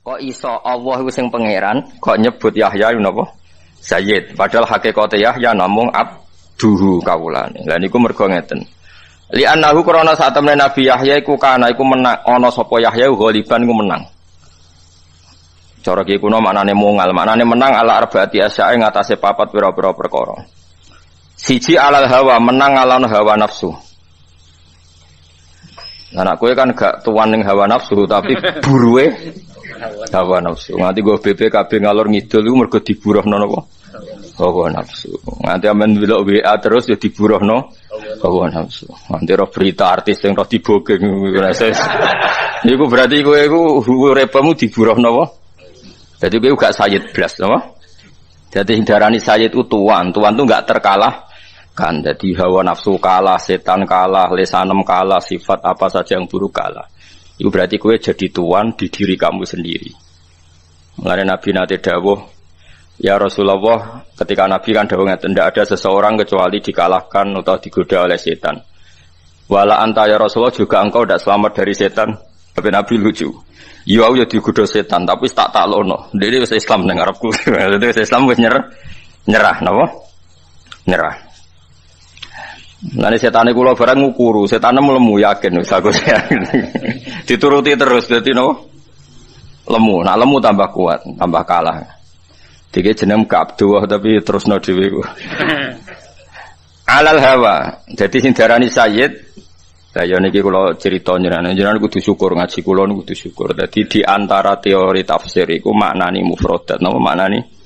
Kok iso Allah iku sing pangeran kok nyebut Yahya napa? Sayyid. Padahal hakikate Yahya namung abduhu kawulane. Lah niku mergo ngeten. Li annahu krana sak temene Nabi Yahya iku kana iku menang ana sapa Yahya ghaliban iku menang. Cara ki kuno maknane mungal, maknane menang ala arbaati asyae ngatasé papat pira-pira perkara. Siji alal hawa, menang ala hawa nafsu. Anak kowe kan gak tuan ning hawa nafsu tapi buruwe hawa nafsu. Nganti go BPKB ngalor ngidul iku mergo diburuhno napa? Hawa nafsu. Nganti amen delok WA terus ya diburuhno hawa nafsu. Nganti ro berita artis sing ro dibogeng niku berarti kowe iku uripmu diburuhno napa? Jadi kowe gak sayyid blas napa? Jadi hindarani sayyid itu tuan tuh gak terkalah kan. Jadi hawa nafsu kalah, setan kalah, lesanem kalah, sifat apa saja yang buruk kalah. Itu berarti kowe jadi tuan di diri kamu sendiri. Mulane Nabi nate dawuh, ya Rasulullah, ketika Nabi kan dawuh ngeten, tidak ada seseorang kecuali dikalahkan atau digoda oleh setan. Wala anta ya Rasulullah, juga engkau tidak selamat dari setan. Tapi Nabi lucu. Yo aku ya digoda setan, tapi tak taklono. Dene wis Islam nang arepku. Dadi wis Islam wis nyerah napa? Nyerah. Nane setane kula barang ngukuru, setane melemu yakin wis aku yakin. Dituruti terus dadi napa? Lemu, nak lemu tambah kuat, tambah kalah. Dike jeneng Abdullah tapi terusno dhewe ku. Alal hawa. Jadi sing darani sayyid, ya niki kula crita jenengan kudu syukur ngaji kula niku kudu syukur. Dadi di antara teori tafsir iku maknani mufradat, napa maknani?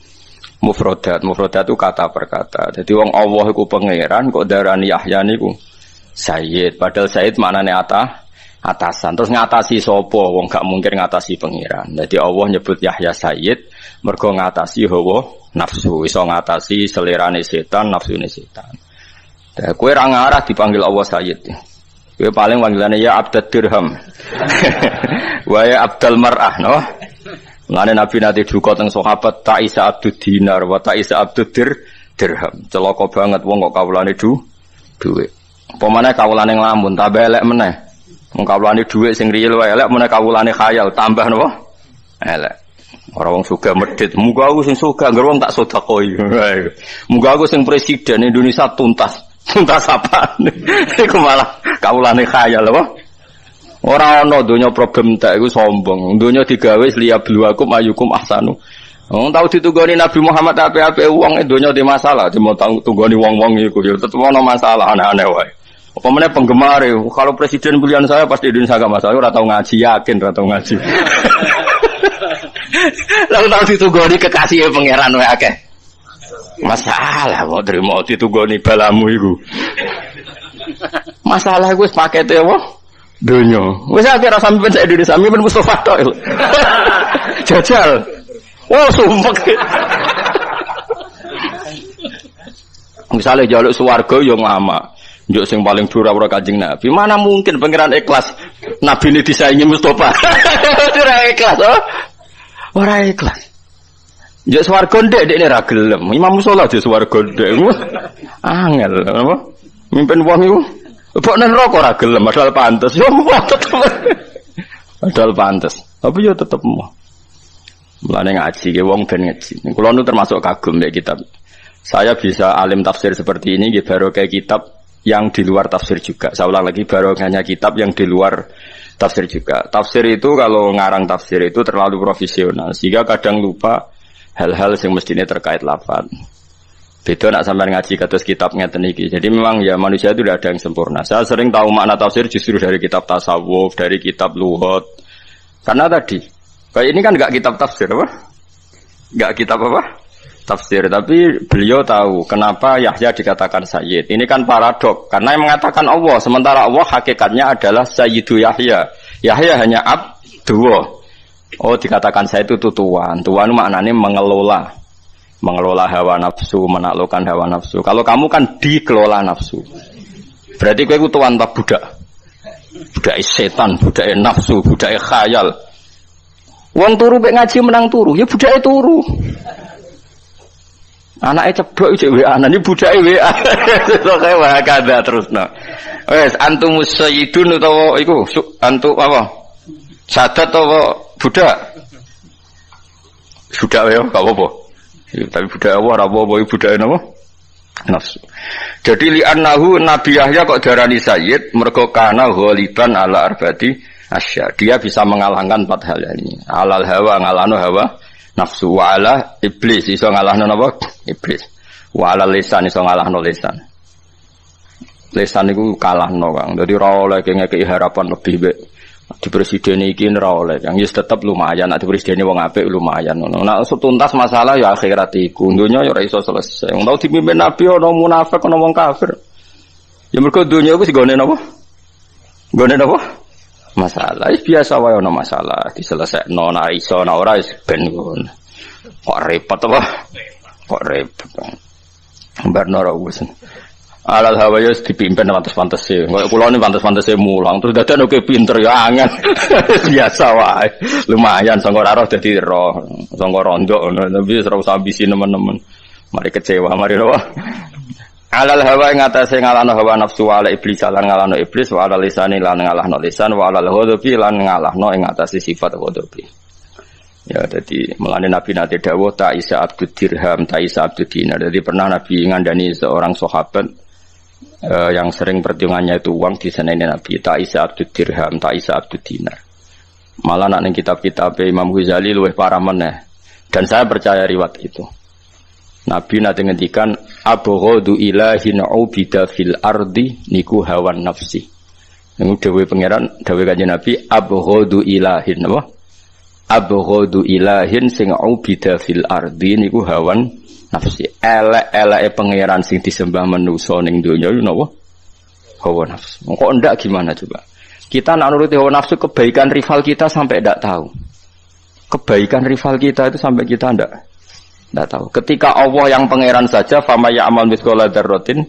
Mufradat itu kata per kata. Jadi wong Allah iku pangeran kok darani Yahya niku sayyid. Padahal sayyid maknane atasan. Terus ngatasi sapa? Wong gak mungkin ngatasi pangeran. Jadi Allah nyebut Yahya sayyid mergo ngatasi hawa nafsu, iso ngatasi selerane setan, nafsune setan. Lah kowe ra ngarah dipanggil Allah sayyid. Kowe paling panggilane ya abdad dirham. Wa ya abdal mar'ah, no? Mulane Nabi nate duka teng sahabat Ta'isa abdud dinar wa Ta'isa abdud dirham. Celaka banget wong kok kawulane dhuwit. Apa meneh kawulane nglamun tambah elek meneh. Wong kawulane dhuwit sing riyel wae elek meneh kawulane khayal tambah napa? Elek. Ora wong sugih medhit, muga aku sing sugih ngger wong tak sedekoi. Muga aku sing presiden Indonesia tuntas apa? Iku malah kawulane khayal apa? Ora ana donya problem tak iku sombong. Donya digawe liyabluwakum ayyukum ahsanu. Wong tau ditunggoni Nabi Muhammad apik-apik wong donya di masalah, cuma tunggoni wong-wong iku ya tetep ana masalah aneh-aneh wae. Apa meneh penggemar kalau presiden pilihan saya pasti Indonesia gak masalah, ora tau ngaji, yakin ora tau ngaji. Lalu tau ditunggoni kekasih pangeran wae akeh. Masalah kok trimo ditunggoni balamu iku. Masalah iku wis pakete apa? Dunia, wes akhirnya sampai pen Indonesia, sampai pen Mustafa Toil, jajal, wah sumpah. Misalnya jaluk swarga yang lama, juk sing paling durah ora Kanjeng Nabi, mana mungkin pangeran ikhlas Nabi ini disaingi Mustafa, ora ikhlas, ora ikhlas. Juk swarga ndek ini ra gelem, Imam Musola juk swarga ndek, angel, apa? Mimpin wong iku. Kok nang rokok ora gelem padahal pantes. Yo tetep. Padahal pantes. Tapi yo tetep mau. Mulane ngaji ge wong ben ngaji. Kulo nu termasuk kagum mek kitab. Saya bisa alim tafsir seperti ini nggih baru kayak kitab yang di luar tafsir juga. Saya ulang lagi baru hanya kitab yang di luar tafsir juga. Tafsir itu kalau ngarang tafsir itu terlalu profesional sehingga kadang lupa hal-hal yang mestinya terkait lafaz. Beda nak sampai ngaji kados kitab ngeten iki. Jadi memang ya manusia itu tidak ada yang sempurna. Saya sering tahu makna tafsir justru dari kitab tasawuf, dari kitab lughat. Karena tadi, kayak ini kan enggak kitab tafsir apa? Enggak kitab apa? Tafsir, tapi beliau tahu kenapa Yahya dikatakan sayyid. Ini kan paradok karena yang mengatakan Allah, sementara Allah hakikatnya adalah sayyidu Yahya. Yahya hanya abdullah. Oh, dikatakan saya itu tuan. Tuan maknanya mengelola hawa nafsu, menaklukkan hawa nafsu. Kalau kamu kan dikelola nafsu. Berarti kowe iku tuan ta budak. Budak setan, budak nafsu, budak khayal. Wong turu mek ngaji menang turu, ya budake turu. Anake ceblok iki WA, nani budake WA. Kok wae kada terusno. Wes antumus sayyidun utawa iku antu apa? Sadat utawa budak? Sudah ya, gak apa-apa. Ya, tapi budaya ora apa-apa, budaya napa? Nafsu. Jadi li'annahu Nabi Yahya kok darani sayyid mergo kana ghaliban ala arbati asya. Dia bisa mengalahkan 4 hal ini. Alal hawa ngalahno hawa, nafsu wa ala iblis iso ngalahno napa? Iblis. Wa ala lisan iso ngalahno lisan. Lisan iku kalahno Kang. Dadi ora oleh ngekeki harapan lebih baik. Di presiden iki ora oleh. Yang wis tetep lumayan, nek di presiden wong apik lumayan ngono. Nek tuntas masalah ya akhirat iku. Donya ya ora iso selesai. Wong tau dipimpin nabi ana munafik ana wong kafir. Ya mergo donya iku sigone napa? Gone napa? Masalah. Biasa wae ana masalah diselesaikno nek iso nek ora wis ben ngono. Kok repot apa? Kok repot. Barno ora wis. Alal hawa ya dipimpin pantes-pantes e. Kaya kula ni pantes-pantes e mulang terus dadan oke pinter ya angel. Biasa wae. Lumayan sangko ora roh dadi roh. Sangko rondok ngono tapi ora usah ambisi nemen-nemen. Mari kecewa, mari apa? Alal hawa ing atase ngalahno hawa nafsu wa ala iblis lan ngalahno iblis wa ala lisani lan ngalahno lisan wa ala ghadabi lan ngalahno ing atase sifat ghadabi. Ya jadi melane Nabi nate dawuh ta isa abdud dirham ta isa abdud dinar. Jadi pernah Nabi ngandani seorang sahabat yang sering perhitungannya itu uang di sana ini Nabi tak isa abdud dirham tak isa abdud dinar. Malah nak ning kitab-kitab Imam Ghazali luwih parah meneh. Dan saya percaya riwayat itu. Nabi nate ngendikan abghadu ilahin ubida fil ardi niku hawan nafsi. Niku dawuh pangeran dawuh kanjeng Nabi abghadu ilahin apa? Abghadu ilahin sing ubida fil ardi niku hawan nafsi. Elek-eleke pangeran sing disembah manusa ning donya iku napa? Hawa nafsu. Kok ndak gimana coba? Kita nak nuruti hawa nafsu kebaikan rival kita sampai ndak tahu. Kebaikan rival kita itu sampai kita ndak tahu. Ketika Allah yang pangeran saja fama ya'mal mithqala dzarratin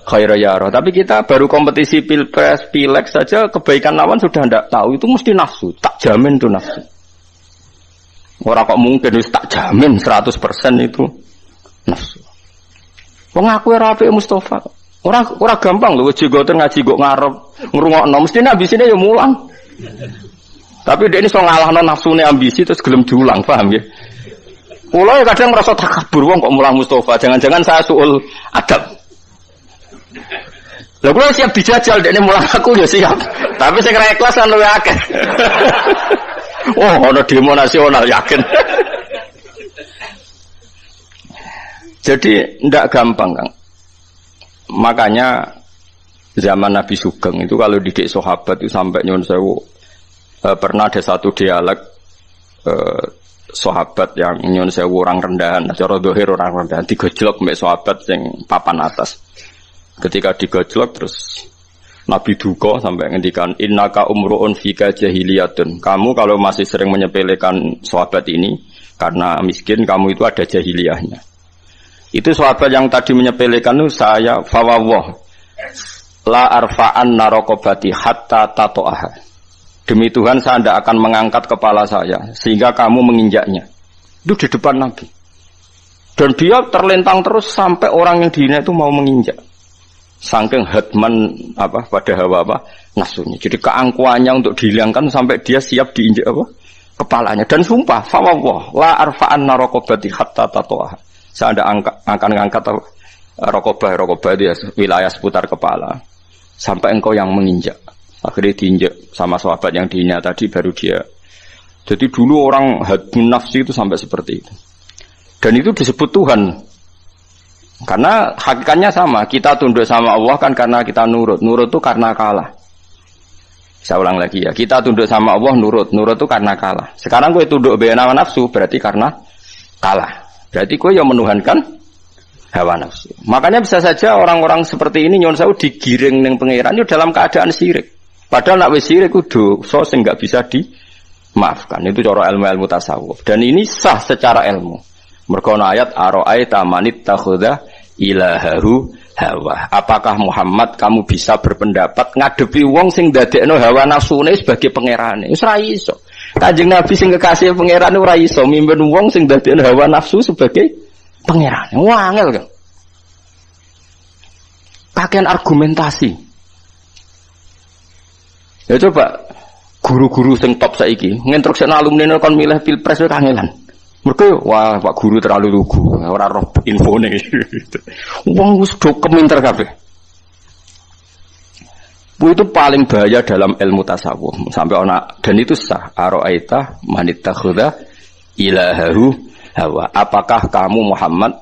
khaira yara. Tapi kita baru kompetisi pilpres, pileg saja kebaikan lawan sudah ndak tahu. Itu mesti nafsu. Tak jamin itu nafsu. Ora kok mungkin wis tak jamin 100% itu nafsu. Wong aku ora apik Mustofa. Ora gampang lho jegoten ngaji kok ngarep ngrungokno mesti ambisine ya mulang. Tapi dia ini so ngalahno nafsune ambisi terus gelem diulang, paham ya? Kula kadang merasa takabur wong kok mulang Mustofa, jangan-jangan saya suul adab. Lha kula siap dijajal dekne mulang aku ya siap. Tapi sing ra ikhlas kan luwih akeh. Oh, ana demo nasional yakin. Jadi ndak gampang, Kang. Makanya zaman Nabi Sugeng itu kalau didik sahabat itu sampai nyuwun sewu. Pernah ada satu dialog sahabat yang nyuwun sewu orang rendahan, cara dohir orang rendahan digojlok mbek sahabat sing papan atas. Ketika digojlok terus Nabi duka sampai ngendikan innaka umruun fika jahiliyatun. Kamu kalau masih sering menyepelekan sahabat ini karena miskin, kamu itu ada jahiliyahnya. Itu sahabat yang tadi menyepelekan itu saya fawawah la arfa'an narokobati hatta tato'aha. Demi Tuhan saya tidak akan mengangkat kepala saya sehingga kamu menginjaknya. Itu di depan Nabi. Dan dia terlentang terus sampai orang yang dihina itu mau menginjak. Saking hatman pada hawa nafsunya. Jadi keangkuhannya untuk dihilangkan sampai dia siap diinjak kepalanya. Dan sumpah fawawah la arfa'an narokobati hatta tato'aha. Saya akan mengangkat rokobah dia wilayah seputar kepala sampai engkau yang menginjak. Akhirnya diinjak sama sahabat yang dihina tadi baru dia. Jadi dulu orang hadmun nafsi itu sampai seperti itu. Dan itu disebut Tuhan. Karena hakikatnya sama. Kita tunduk sama Allah kan karena kita nurut. Nurut itu karena kalah. Saya ulang lagi ya. Kita tunduk sama Allah nurut. Nurut itu karena kalah. Sekarang gue tunduk benawa nafsu berarti karena kalah. Berarti gue yang menuhankan hawa nafsu. Makanya bisa saja orang-orang seperti ini nyuwun sewu digiring ning pangeran itu dalam keadaan syirik. Padahal nak wis syirik itu dosa sing enggak bisa dimaafkan. Itu cara ilmu-ilmu tasawuf. Dan ini sah secara ilmu. Mergo ayat ara'aita manit takhudha ilahahu hawa. Apakah Muhammad kamu bisa berpendapat ngadepi wong sing dadekno hawa nafsune sebagai pangerane? Wis ra iso. Kanjeng Nabi sing kekasih pangeran ora iso mimpin wong sing dadekno hawa nafsu sebagai pangeran. Wah, angel kan. Pakaian argumentasi. Ya coba guru-guru sing top saiki nginstruksi alumni kon milih pilpres wis kangelan. Mereka wah Pak Guru terlalu lugu, ora roh infone gitu. Wong wis do keminter kabeh. Itu paling bahaya dalam ilmu tasawuf sampai dan itu sah. Aro'aita manittakhadha ilahahu hawa. Apakah kamu Muhammad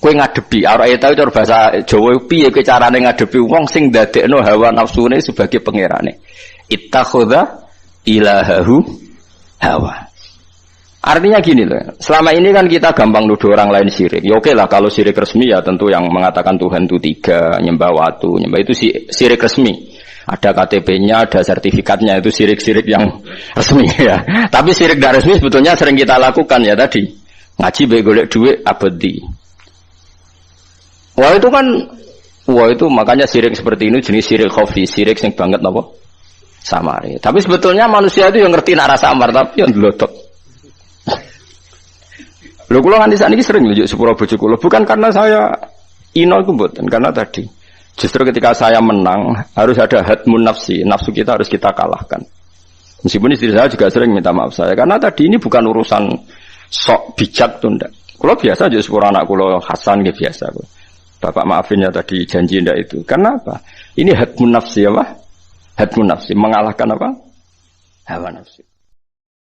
kowe ngadepi aro'aita itu bahasa Jawa piye kowe carane ngadepi wong sing ndadekno hawa nafsune sebagai pangerane. Ittakhadha ilahahu hawa. Artinya gini loh, selama ini kan kita gampang nuduh orang lain syirik. Ya oke lah kalau syirik resmi ya tentu yang mengatakan Tuhan itu 3, nyembah watu, nyembah itu syirik resmi. Ada KTP-nya, ada sertifikatnya, itu syirik-syirik yang resmi ya. Tapi syirik tidak resmi sebetulnya sering kita lakukan ya tadi. Ngaji baik golek duit abadi. Wah itu makanya syirik seperti ini jenis syirik khafi, syirik sing banget napa? Samari. Tapi sebetulnya manusia itu yang ngerti nak rasa samar tapi yang dlotok. Lho kula nganti sakniki sering njuk sepuro bojo kula, bukan karena saya ino iku mboten, karena tadi justru ketika saya menang harus ada hadmun nafsi, nafsu kita harus kita kalahkan. Meskipun istri saya juga sering minta maaf saya, karena tadi ini bukan urusan sok bijak tuh ndak. Kula biasa aja sepuro anak kula Hasan nggih biasa kok. Bapak maafin ya tadi janji ndak itu. Karena apa? Ini hadmun nafsi apa? Hadmun nafsi mengalahkan apa? Hawa nafsi.